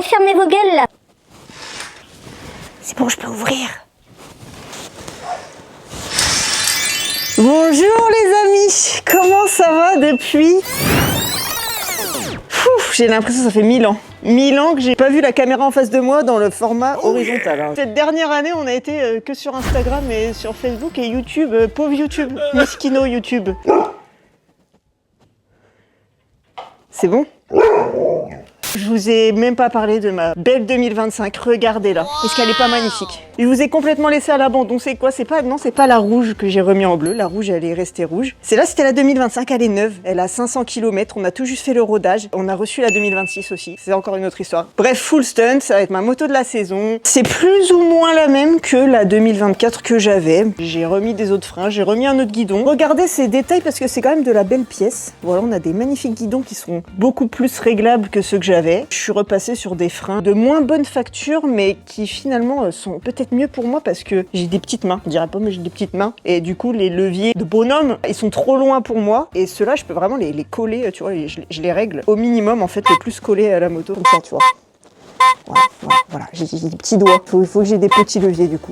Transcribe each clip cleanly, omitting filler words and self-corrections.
fermez vos gueules là. C'est bon, je peux ouvrir. Bonjour les amis, comment ça va depuis? J'ai l'impression que ça fait 1000 ans. 1000 ans que j'ai pas vu la caméra en face de moi dans le format horizontal. Hein. Cette dernière année, on a été que sur Instagram et sur Facebook et YouTube. Pauvre YouTube, Miskino YouTube. C'est bon? Je vous ai même pas parlé de ma belle 2025. Regardez-la. Est-ce qu'elle est pas magnifique? Je vous ai complètement laissé à l'abandon. C'est quoi? C'est pas la rouge que j'ai remis en bleu. La rouge, elle est restée rouge. Celle-là, c'était la 2025. Elle est neuve. Elle a 500 km. On a tout juste fait le rodage. On a reçu la 2026 aussi. C'est encore une autre histoire. Bref, full stunt. Ça va être ma moto de la saison. C'est plus ou moins la même que la 2024 que j'avais. J'ai remis des autres freins. J'ai remis un autre guidon. Regardez ces détails parce que c'est quand même de la belle pièce. Voilà, on a des magnifiques guidons qui sont beaucoup plus réglables que ceux que j'avais. Je suis repassée sur des freins de moins bonne facture, mais qui finalement sont peut-être mieux pour moi parce que j'ai des petites mains. Je dirais pas, mais j'ai des petites mains. Et du coup, les leviers de bonhomme, ils sont trop loin pour moi. Et ceux-là, je peux vraiment les coller, tu vois, je les règle au minimum, en fait, le plus collé à la moto. Comme ça, tu vois. Voilà. J'ai des petits doigts. Il faut que j'ai des petits leviers, du coup.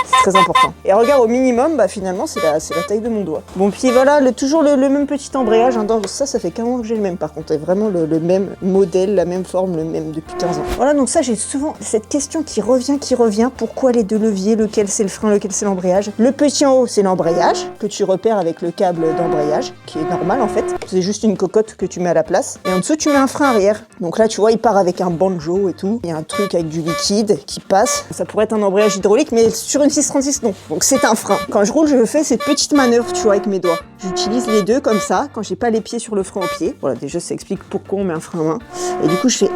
C'est très important. Et regarde, au minimum, bah finalement, c'est la taille de mon doigt. Bon, puis voilà, toujours le même petit embrayage. Hein. Ça fait 15 ans que j'ai le même, par contre. C'est vraiment le même modèle, la même forme, le même depuis 15 ans. Voilà, donc ça, j'ai souvent cette question qui revient. Pourquoi les deux leviers? Lequel c'est le frein, lequel c'est l'embrayage? Le petit en haut, c'est l'embrayage, que tu repères avec le câble d'embrayage, qui est normal, en fait. C'est juste une cocotte que tu mets à la place. Et en dessous, tu mets un frein arrière. Donc là, tu vois, il part avec un banjo et tout. Il y a un truc avec du liquide qui passe. Ça pourrait être un embrayage hydraulique, mais sur une 636, non. Donc c'est un frein. Quand je roule, je fais cette petite manœuvre, tu vois, avec mes doigts. J'utilise les deux comme ça, quand j'ai pas les pieds sur le frein au pied. Voilà, déjà, ça explique pourquoi on met un frein à main. Et du coup, je fais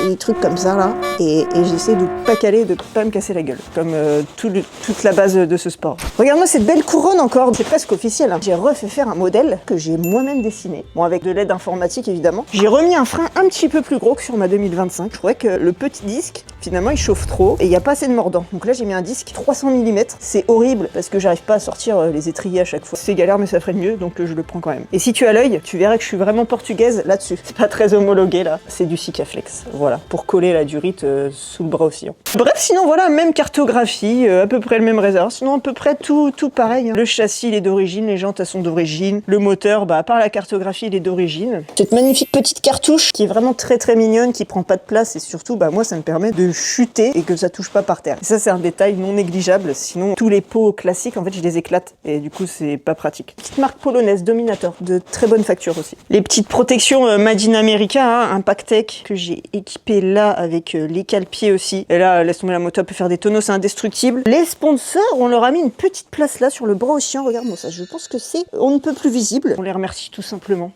des trucs comme ça, là. Et j'essaie de pas caler, de pas me casser la gueule. Comme toute la base de ce sport. Regarde-moi cette belle couronne encore. C'est presque officiel. Hein. J'ai refait faire un modèle que j'ai moi-même dessiné. Bon, avec de l'aide informatique, évidemment. J'ai remis un frein un petit peu plus gros que sur ma 2025. Je trouvais que le petit disque, finalement, il chauffe trop et il n'y a pas assez de mordant. Donc là, j'ai mis un disque 300 mm. C'est horrible parce que j'arrive pas à sortir les étriers à chaque fois. C'est galère, mais ça ferait mieux, donc je le prends quand même. Et si tu as l'œil, tu verrais que je suis vraiment portugaise là-dessus. C'est pas très homologué, là. C'est du Sikaflex. Voilà, pour coller la durite sous le bras aussi. Hein. Bref, sinon, voilà, même cartographie, à peu près le même réservoir. Sinon, à peu près tout pareil. Hein. Le châssis, il est d'origine, les jantes, elles sont d'origine. Le moteur, bah, à part la cartographie, il est d'origine. Cette magnifique petite cartouche qui est vraiment très très mignonne, qui prend pas de place et surtout, bah, moi, ça me permet de chuter et que ça touche pas par terre. Et ça, c'est un détail non négligeable. Sinon, tous les pots classiques, en fait, je les éclate et du coup, c'est pas pratique. Petite marque polonaise, Dominator, de très bonne facture aussi. Les petites protections Made in America, hein, Impactec, que j'ai équipé là avec les cale-pieds aussi. Et là, laisse tomber la moto, elle peut faire des tonneaux, c'est indestructible. Les sponsors, on leur a mis une petite place là sur le bras au chien. Regarde-moi ça, je pense que c'est on ne peut plus visible. On les remercie tout simplement.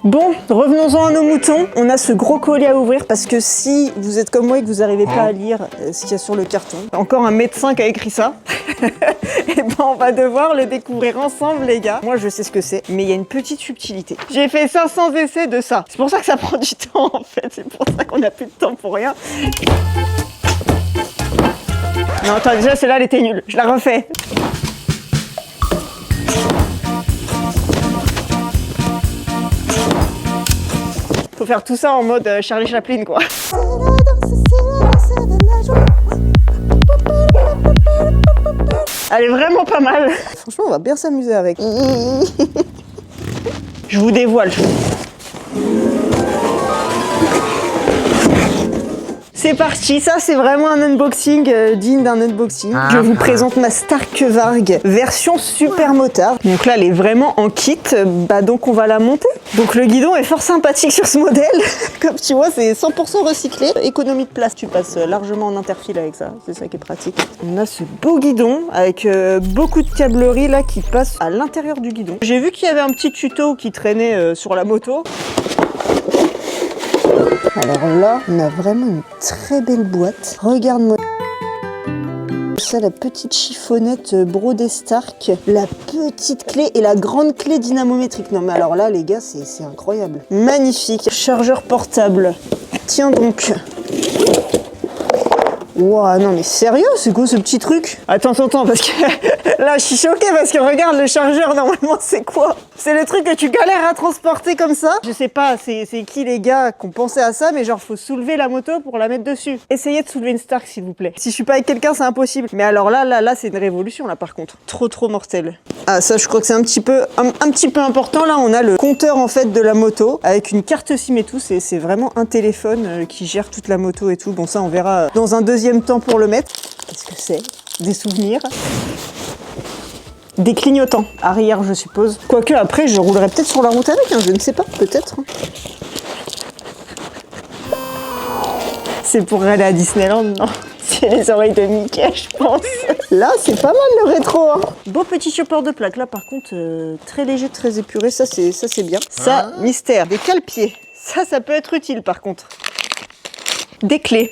Bon, revenons-en à nos moutons. On a ce gros colis à ouvrir parce que si vous êtes comme moi et que vous n'arrivez pas à lire ce qu'il y a sur le carton, encore un médecin qui a écrit ça, et ben on va devoir le découvrir ensemble les gars. Moi je sais ce que c'est, mais il y a une petite subtilité. J'ai fait 500 essais de ça. C'est pour ça que ça prend du temps en fait. C'est pour ça qu'on n'a plus de temps pour rien. Non attends, déjà celle-là elle était nulle. Je la refais. Faut faire tout ça en mode Charlie Chaplin quoi. Elle est vraiment pas mal. Franchement on va bien s'amuser avec. Je vous dévoile. C'est parti, ça c'est vraiment un unboxing digne d'un unboxing. Je vous présente ma Stark Varg version super motard. Donc là elle est vraiment en kit, bah donc on va la monter. Donc le guidon est fort sympathique sur ce modèle. Comme tu vois c'est 100% recyclé. Économie de place, tu passes largement en interfile avec ça, c'est ça qui est pratique. On a ce beau guidon avec beaucoup de câblerie là qui passe à l'intérieur du guidon. J'ai vu qu'il y avait un petit tuto qui traînait sur la moto. Alors là, on a vraiment une très belle boîte. Regarde-moi ça, la petite chiffonnette brodée Stark, la petite clé et la grande clé dynamométrique. Non mais alors là, les gars, c'est incroyable. Magnifique. Chargeur portable. Tiens donc. Ouah, non mais sérieux, c'est quoi ce petit truc? Attends, parce que là je suis choquée parce que regarde le chargeur, normalement c'est quoi? C'est le truc que tu galères à transporter comme ça. Je sais pas, c'est qui les gars qui ont pensé à ça, mais genre faut soulever la moto pour la mettre dessus. Essayez de soulever une Stark s'il vous plaît. Si je suis pas avec quelqu'un, c'est impossible. Mais alors là c'est une révolution là par contre. Trop mortel. Ah ça je crois que c'est un petit peu important. Là on a le compteur en fait de la moto avec une carte SIM et tout. C'est vraiment un téléphone qui gère toute la moto et tout. Bon ça on verra dans un deuxième temps pour le mettre. Qu'est-ce que c'est? Des souvenirs? Des clignotants. Arrière je suppose. Quoique après je roulerai peut-être sur la route avec, hein, je ne sais pas, peut-être. C'est pour aller à Disneyland, non? C'est les oreilles de Mickey, je pense. Là, c'est pas mal le rétro. Hein. Beau petit chopper de plaque. Là, par contre, très léger, très épuré. Ça, c'est bien. Ça, mystère. Des cale-pieds. Ça peut être utile, par contre. Des clés.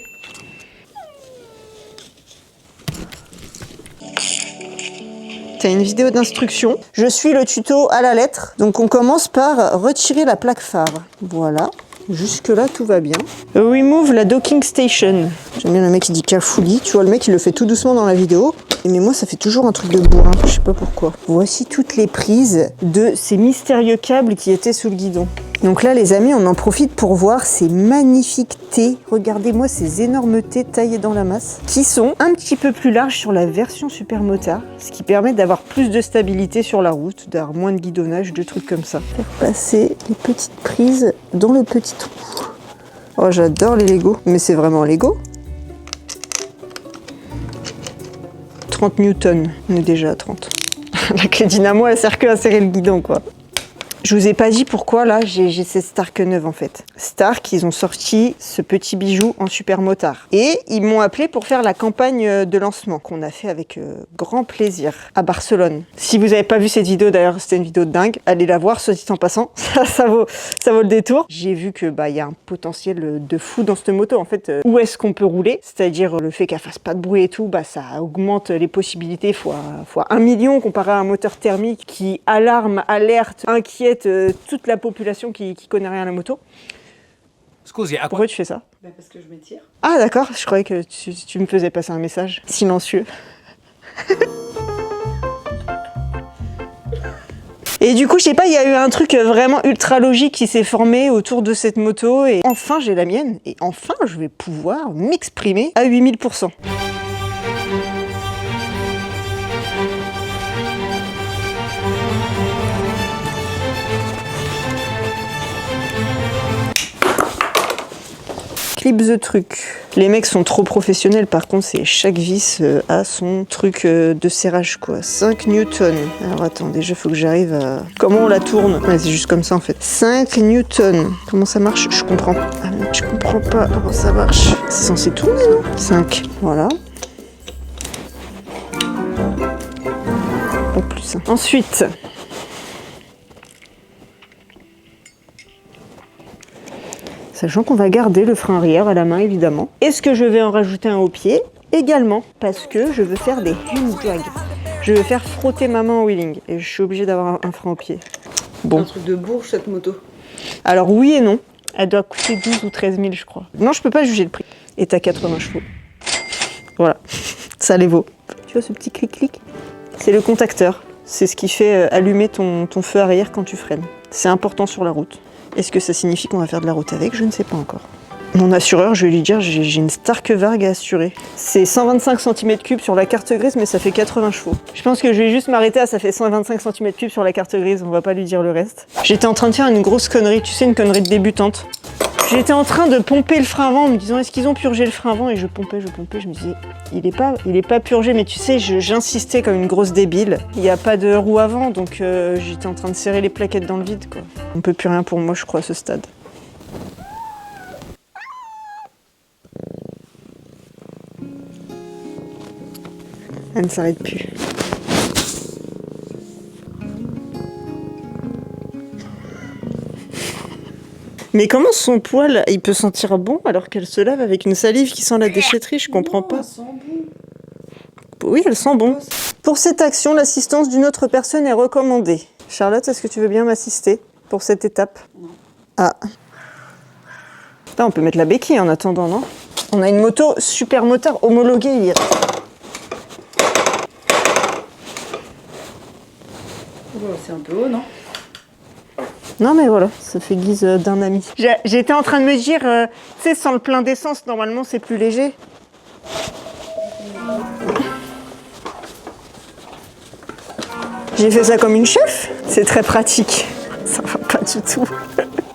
T'as une vidéo d'instruction. Je suis le tuto à la lettre. Donc, on commence par retirer la plaque phare. Voilà. Jusque-là, tout va bien. Remove la docking station. J'aime bien le mec qui dit Cafouli. Tu vois, le mec, il le fait tout doucement dans la vidéo. Mais moi, ça fait toujours un truc de bourrin. Je sais pas pourquoi. Voici toutes les prises de ces mystérieux câbles qui étaient sous le guidon. Donc là, les amis, on en profite pour voir ces magnifiques T. Regardez-moi ces énormes T taillés dans la masse, qui sont un petit peu plus larges sur la version Super Motard, ce qui permet d'avoir plus de stabilité sur la route, d'avoir moins de guidonnage, de trucs comme ça. Faire passer les petites prises dans le petit trou. Oh, j'adore les Lego, mais c'est vraiment Lego. 30 newtons, on est déjà à 30. La clé dynamo, elle sert que à serrer le guidon, quoi. Je vous ai pas dit pourquoi là j'ai cette Stark neuve en fait. Stark, ils ont sorti ce petit bijou en Super Motard. Et ils m'ont appelé pour faire la campagne de lancement qu'on a fait avec grand plaisir à Barcelone. Si vous avez pas vu cette vidéo, d'ailleurs c'était une vidéo de dingue, allez la voir, soit dit en passant, ça vaut le détour. J'ai vu que y a un potentiel de fou dans cette moto en fait. Où est-ce qu'on peut rouler? C'est-à-dire le fait qu'elle fasse pas de bruit et tout, ça augmente les possibilités fois 1 million comparé à un moteur thermique qui alarme, alerte, inquiète toute la population qui connaît rien à la moto. Scusi, à Pourquoi tu fais ça? Parce que je m'étire. Ah d'accord, je croyais que tu me faisais passer un message silencieux. Et du coup, je sais pas, il y a eu un truc vraiment ultra logique qui s'est formé autour de cette moto et enfin j'ai la mienne et enfin je vais pouvoir m'exprimer à 8000%. Clip the truc. Les mecs sont trop professionnels, par contre, c'est chaque vis a son truc de serrage, quoi. 5 newtons. Alors attends, déjà, faut que j'arrive à... Comment on la tourne? Ouais, c'est juste comme ça, en fait. 5 newtons. Comment ça marche? Je comprends. Ah non, je comprends pas comment ça marche. C'est censé tourner, non? 5. Voilà. Pas plus. Ensuite... Sachant qu'on va garder le frein arrière à la main, évidemment. Est-ce que je vais en rajouter un au pied? Également, parce que je veux faire des hand drag. Je veux faire frotter ma main au wheeling. Et je suis obligée d'avoir un frein au pied. Bon. Un truc de bourge, cette moto. Alors oui et non. Elle doit coûter 12 ou 13 000, je crois. Non, je peux pas juger le prix. Et t'as 80 chevaux. Voilà. Ça les vaut. Tu vois ce petit clic-clic? C'est le contacteur. C'est ce qui fait allumer ton feu arrière quand tu freines. C'est important sur la route. Est-ce que ça signifie qu'on va faire de la route avec? Je ne sais pas encore. Mon assureur, je vais lui dire, j'ai une Stark Varg à assurer. C'est 125 cm3 sur la carte grise, mais ça fait 80 chevaux. Je pense que je vais juste m'arrêter à ça fait 125 cm3 sur la carte grise, on va pas lui dire le reste. J'étais en train de faire une grosse connerie, tu sais, une connerie de débutante. J'étais en train de pomper le frein avant en me disant est-ce qu'ils ont purgé le frein avant? Et je pompais, je me disais il est pas purgé, mais tu sais, j'insistais comme une grosse débile. Il n'y a pas de roue avant, donc j'étais en train de serrer les plaquettes dans le vide, quoi. On peut plus rien pour moi, je crois, à ce stade. Elle ne s'arrête plus. Mais comment son poil, il peut sentir bon alors qu'elle se lave avec une salive qui sent la déchetterie? Je comprends pas. Elle sent bon. Oui, elle sent bon. Pour cette action, l'assistance d'une autre personne est recommandée. Charlotte, est-ce que tu veux bien m'assister pour cette étape? Non. Ah. Putain, on peut mettre la béquille en attendant, non? On a une moto super moteur homologuée, Iris. Oh, c'est un peu haut, non? Non mais voilà, ça fait guise d'un ami. J'étais en train de me dire, tu sais, sans le plein d'essence, normalement c'est plus léger. J'ai fait ça comme une chef, c'est très pratique. Ça va pas du tout.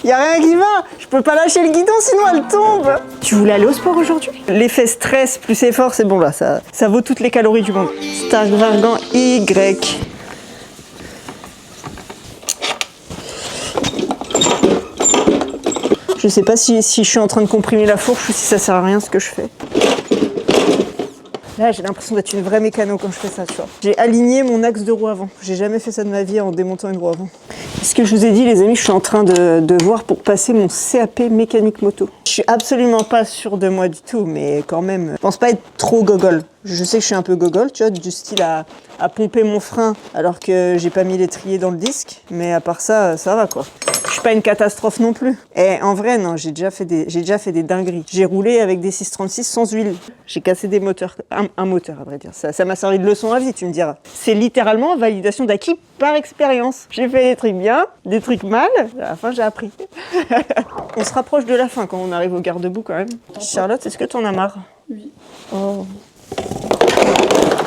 Y a rien qui va, je peux pas lâcher le guidon sinon elle tombe. Tu voulais aller au sport aujourd'hui? L'effet stress plus effort, c'est bon là, ça vaut toutes les calories du monde. Stark Vargan Y. Je sais pas si je suis en train de comprimer la fourche ou si ça sert à rien ce que je fais. Là, j'ai l'impression d'être une vraie mécano quand je fais ça, tu vois. J'ai aligné mon axe de roue avant. J'ai jamais fait ça de ma vie en démontant une roue avant. Ce que je vous ai dit, les amis, je suis en train de voir pour passer mon CAP mécanique moto. Je suis absolument pas sûre de moi du tout, mais quand même, je pense pas être trop gogol. Je sais que je suis un peu gogol, tu vois, du style à pomper mon frein alors que j'ai pas mis l'étrier dans le disque. Mais à part ça, ça va quoi. Je suis pas une catastrophe non plus. Et en vrai, non, j'ai déjà fait des dingueries. J'ai roulé avec des 636 sans huile. J'ai cassé des moteurs, un moteur à vrai dire. Ça m'a servi de leçon à vie, tu me diras. C'est littéralement validation d'acquis par expérience. J'ai fait des trucs bien, des trucs mal. À la fin, j'ai appris. On se rapproche de la fin quand on arrive au garde-boue quand même. Charlotte, est-ce que t'en as marre? Oui. Oh.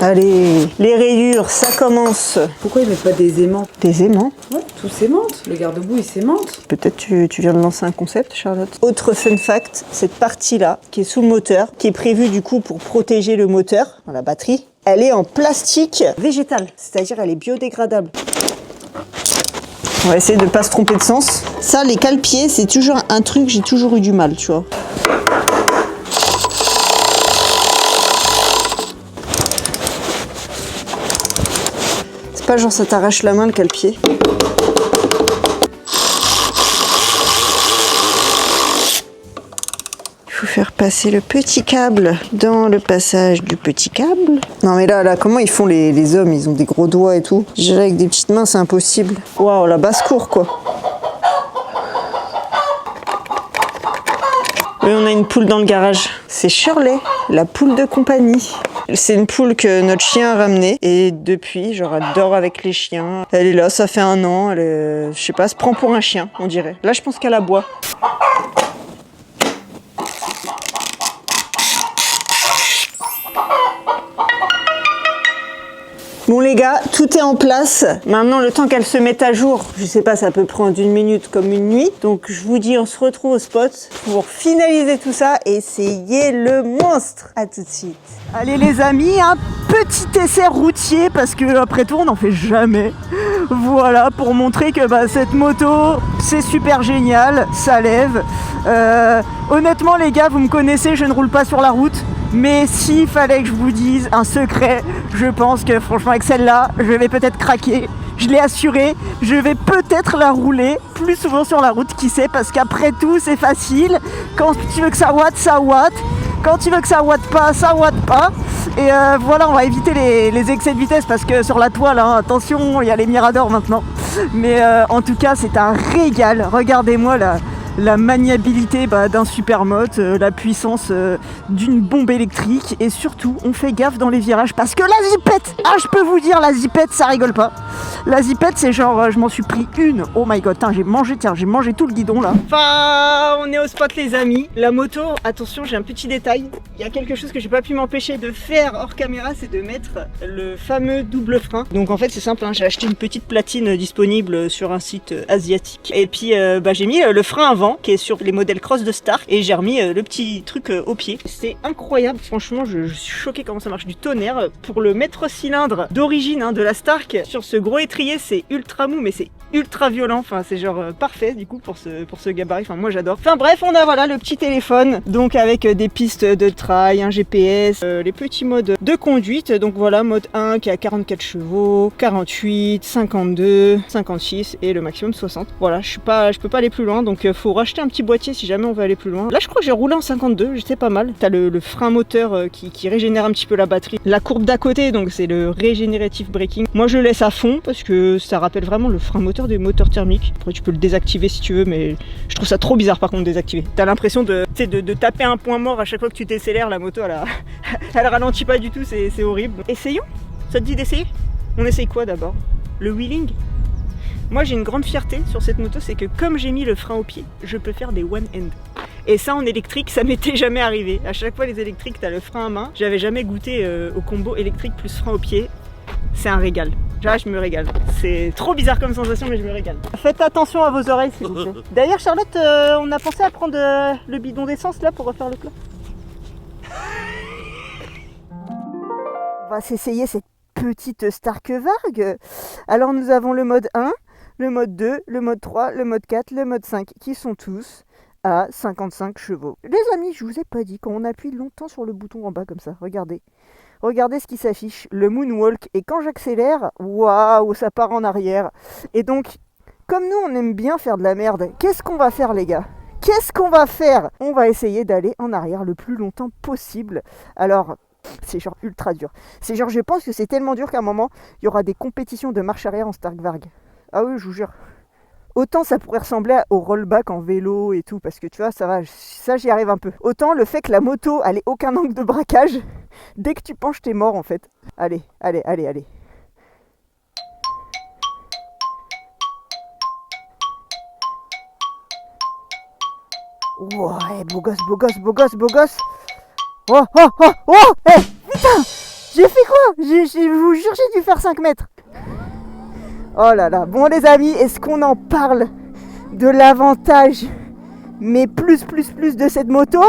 Allez, les rayures, ça commence. Pourquoi ils mettent pas des aimants? Des aimants? Ouais, tout s'aimante. Le garde-boue, il s'aimante. Peut-être tu viens de lancer un concept, Charlotte. Autre fun fact, cette partie-là, qui est sous le moteur, qui est prévue du coup pour protéger le moteur, dans la batterie, elle est en plastique végétal, c'est-à-dire elle est biodégradable. On va essayer de ne pas se tromper de sens. Ça, les cale-pieds, c'est toujours un truc, j'ai toujours eu du mal, tu vois. C'est pas genre ça t'arrache la main le cale-pied. Il faut faire passer le petit câble dans le passage du petit câble. Non mais là, comment ils font les hommes? Ils ont des gros doigts et tout. Gérer avec des petites mains, c'est impossible. Waouh, la basse-cour quoi. Oui, on a une poule dans le garage. C'est Shirley, la poule de compagnie. C'est une poule que notre chien a ramenée et depuis, genre, elle dort avec les chiens. Elle est là, ça fait 1 an. Je sais pas, elle se prend pour un chien, on dirait. Là, je pense qu'elle aboie. Bon les gars, tout est en place. Maintenant, le temps qu'elle se mette à jour, je sais pas, ça peut prendre 1 minute comme une nuit. Donc je vous dis, on se retrouve au spot pour finaliser tout ça et essayer le monstre. À tout de suite. Allez les amis, un petit essai routier parce que après tout, on n'en fait jamais. Voilà, pour montrer que cette moto, c'est super génial, ça lève. Honnêtement les gars, vous me connaissez, je ne roule pas sur la route. Mais s'il fallait que je vous dise un secret, je pense que franchement avec celle-là, je vais peut-être craquer. Je l'ai assuré, je vais peut-être la rouler plus souvent sur la route, qui sait, parce qu'après tout c'est facile. Quand tu veux que ça watt, ça watt. Quand tu veux que ça watt pas, ça watt pas. Et voilà, on va éviter les excès de vitesse parce que sur la toile, hein, attention, il y a les miradors maintenant. Mais en tout cas, c'est un régal. Regardez-moi la maniabilité d'un supermoto, la puissance d'une bombe électrique et surtout on fait gaffe dans les virages parce que la zipette, je peux vous dire, la zipette ça rigole pas. La zipette c'est genre je m'en suis pris une, oh my god, j'ai mangé tout le guidon là. Enfin, on est au spot les amis. La moto, attention, j'ai un petit détail, il y a quelque chose que j'ai pas pu m'empêcher de faire hors caméra, c'est de mettre le fameux double frein. Donc en fait c'est simple, j'ai acheté une petite platine disponible sur un site asiatique et puis j'ai mis le frein avant qui est sur les modèles cross de Stark et j'ai remis le petit truc au pied. C'est incroyable, franchement je suis choqué comment ça marche du tonnerre. Pour le mètre cylindre d'origine de la Stark, sur ce gros étrier c'est ultra mou mais c'est ultra violent, enfin c'est genre parfait du coup pour ce gabarit, enfin moi j'adore. Enfin bref, on a voilà le petit téléphone, donc avec des pistes de trail, un GPS, les petits modes de conduite, donc voilà mode 1 qui a 44 chevaux, 48, 52, 56 et le maximum 60. Voilà, je peux pas aller plus loin, donc faut faut racheter un petit boîtier si jamais on veut aller plus loin. Là je crois que j'ai roulé en 52, j'étais pas mal. T'as le frein moteur qui régénère un petit peu la batterie. La courbe d'à côté, donc c'est le regenerative braking. Moi je laisse à fond parce que ça rappelle vraiment le frein moteur des moteurs thermiques. Après tu peux le désactiver si tu veux, mais je trouve ça trop bizarre par contre désactiver. T'as l'impression de taper un point mort à chaque fois que tu décélères, la moto elle ralentit pas du tout, c'est horrible. Essayons. Ça te dit d'essayer? On essaye quoi d'abord? Le wheeling? Moi j'ai une grande fierté sur cette moto, c'est que comme j'ai mis le frein au pied, je peux faire des one hand. Et ça en électrique, ça m'était jamais arrivé. À chaque fois les électriques, t'as le frein à main. J'avais jamais goûté au combo électrique plus frein au pied. C'est un régal. Là je me régale. C'est trop bizarre comme sensation mais je me régale. Faites attention à vos oreilles s'il vous plaît. D'ailleurs Charlotte, on a pensé à prendre le bidon d'essence là pour refaire le plat. On va s'essayer cette petite Starkvarg. Alors nous avons le mode 1, le mode 2, le mode 3, le mode 4, le mode 5 qui sont tous à 55 chevaux. Les amis, je vous ai pas dit, quand on appuie longtemps sur le bouton en bas comme ça, regardez. Regardez ce qui s'affiche, le moonwalk. Et quand j'accélère, waouh, ça part en arrière. Et donc, comme nous on aime bien faire de la merde, qu'est-ce qu'on va faire les gars? Qu'est-ce qu'on va faire? On va essayer d'aller en arrière le plus longtemps possible. Alors, c'est genre ultra dur. C'est genre, je pense que c'est tellement dur qu'à un moment, il y aura des compétitions de marche arrière en Starkvarg. Ah oui, je vous jure. Autant ça pourrait ressembler au rollback en vélo et tout, parce que tu vois, ça va, ça j'y arrive un peu. Autant le fait que la moto, elle ait aucun angle de braquage, dès que tu penches, t'es mort en fait. Allez, allez, allez, allez. Ouais, beau gosse, beau gosse, beau gosse, beau gosse. Oh, oh, oh, oh, hey, putain, j'ai fait quoi? Je vous jure, j'ai dû faire 5 mètres. Oh là là, bon les amis, est-ce qu'on en parle de l'avantage, mais plus de cette moto?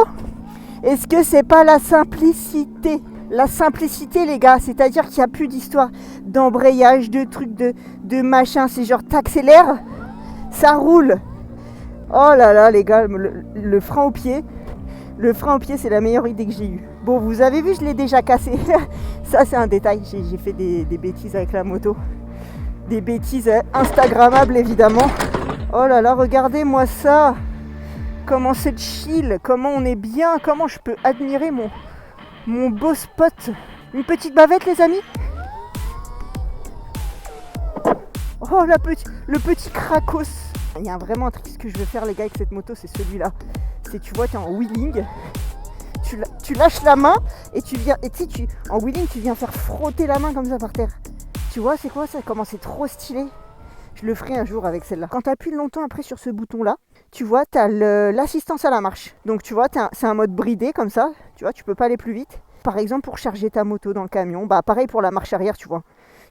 Est-ce que c'est pas la simplicité? La simplicité les gars, c'est-à-dire qu'il n'y a plus d'histoire d'embrayage, de trucs, de machin, c'est genre t'accélères, ça roule. Oh là là les gars, le frein au pied. Le frein au pied, c'est la meilleure idée que j'ai eue. Bon, vous avez vu, je l'ai déjà cassé. Ça, c'est un détail. J'ai fait des bêtises avec la moto. Des bêtises instagrammables, évidemment. Oh là là, regardez-moi ça. Comment c'est chill. Comment on est bien. Comment je peux admirer mon beau spot. Une petite bavette, les amis. Oh, le petit cracos. Il y a vraiment un truc que je veux faire, les gars, avec cette moto, c'est celui-là. C'est, tu vois, tu es en wheeling, tu lâches la main et tu viens, et tu sais, en wheeling, tu viens faire frotter la main comme ça par terre. Tu vois, c'est quoi ça? Comment c'est trop stylé. Je le ferai un jour avec celle-là. Quand tu appuies longtemps après sur ce bouton-là, tu vois, tu as l'assistance à la marche. Donc, tu vois, c'est un mode bridé comme ça. Tu vois, tu peux pas aller plus vite. Par exemple, pour charger ta moto dans le camion, bah pareil pour la marche arrière, tu vois.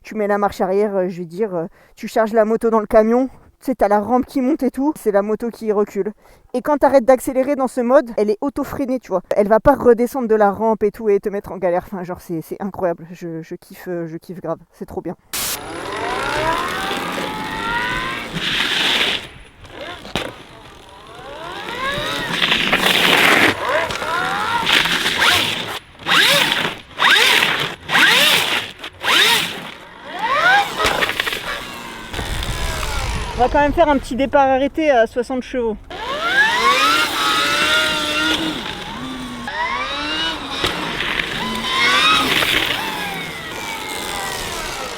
Tu mets la marche arrière, je vais dire, tu charges la moto dans le camion. Tu sais, t'as la rampe qui monte et tout, c'est la moto qui recule. Et quand t'arrêtes d'accélérer dans ce mode, elle est auto-freinée, tu vois. Elle va pas redescendre de la rampe et tout et te mettre en galère. Enfin, genre, c'est incroyable. Je kiffe grave. C'est trop bien. On va quand même faire un petit départ arrêté à 60 chevaux.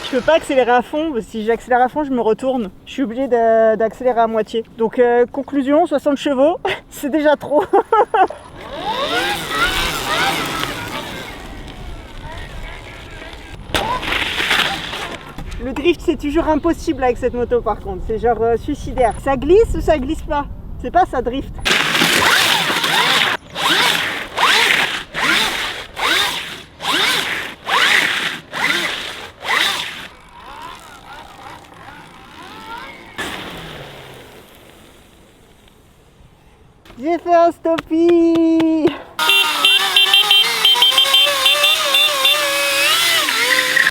Je peux pas accélérer à fond, parce que si j'accélère à fond, je me retourne. Je suis obligé d'accélérer à moitié. Donc conclusion, 60 chevaux, c'est déjà trop. Le drift, c'est toujours impossible avec cette moto par contre, c'est genre suicidaire. Ça glisse ou ça glisse pas? C'est pas ça drift. J'ai fait un stoppie.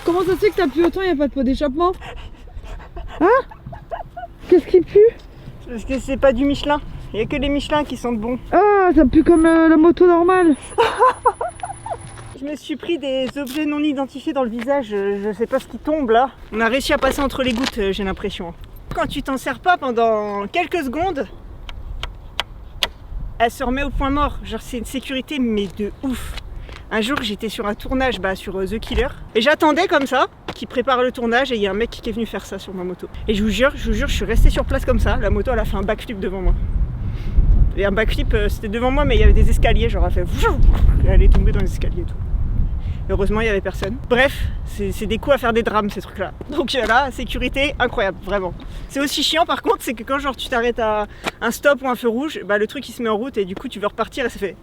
Comment ça se fait que t'as plu autant, il n'y a pas de pot d'échappement? Hein? Qu'est-ce qui pue? Parce que c'est pas du Michelin. Il n'y a que les Michelin qui sentent bon. Ah, ça pue comme la moto normale. Je me suis pris des objets non identifiés dans le visage. Je sais pas ce qui tombe là. On a réussi à passer entre les gouttes, j'ai l'impression. Quand tu t'en sers pas pendant quelques secondes, elle se remet au point mort. Genre c'est une sécurité mais de ouf. Un jour j'étais sur un tournage sur The Killer et j'attendais comme ça qu'il prépare le tournage et il y a un mec qui est venu faire ça sur ma moto. Et je vous jure, je suis restée sur place comme ça. La moto elle a fait un backflip devant moi. Et un backflip c'était devant moi mais il y avait des escaliers, genre elle fait et elle est tombée dans les escaliers et tout. Heureusement, il n'y avait personne. Bref, c'est des coups à faire des drames, ces trucs-là. Donc là, sécurité, incroyable, vraiment. C'est aussi chiant, par contre, c'est que quand genre tu t'arrêtes à un stop ou un feu rouge, le truc il se met en route et du coup tu veux repartir et ça fait...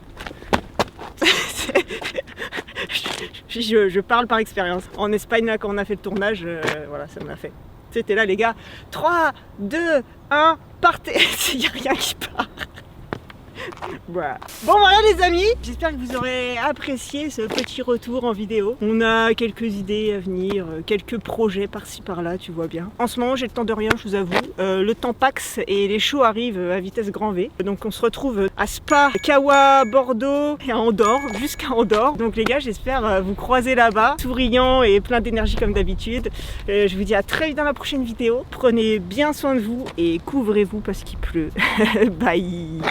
je parle par expérience. En Espagne, là, quand on a fait le tournage, voilà, ça m'a fait. C'était là, les gars. 3, 2, 1, partez. Il n'y a rien qui part. Voilà. Bon voilà les amis, j'espère que vous aurez apprécié ce petit retour en vidéo. On a quelques idées à venir, quelques projets par-ci par-là, tu vois bien. En ce moment j'ai le temps de rien, je vous avoue. Le temps paxe et les shows arrivent à vitesse grand V. Donc on se retrouve à Spa, Kawa, Bordeaux et à Andorre, jusqu'à Andorre. Donc les gars, j'espère vous croiser là-bas, souriant et plein d'énergie comme d'habitude. Je vous dis à très vite dans la prochaine vidéo. Prenez bien soin de vous et couvrez-vous parce qu'il pleut. Bye.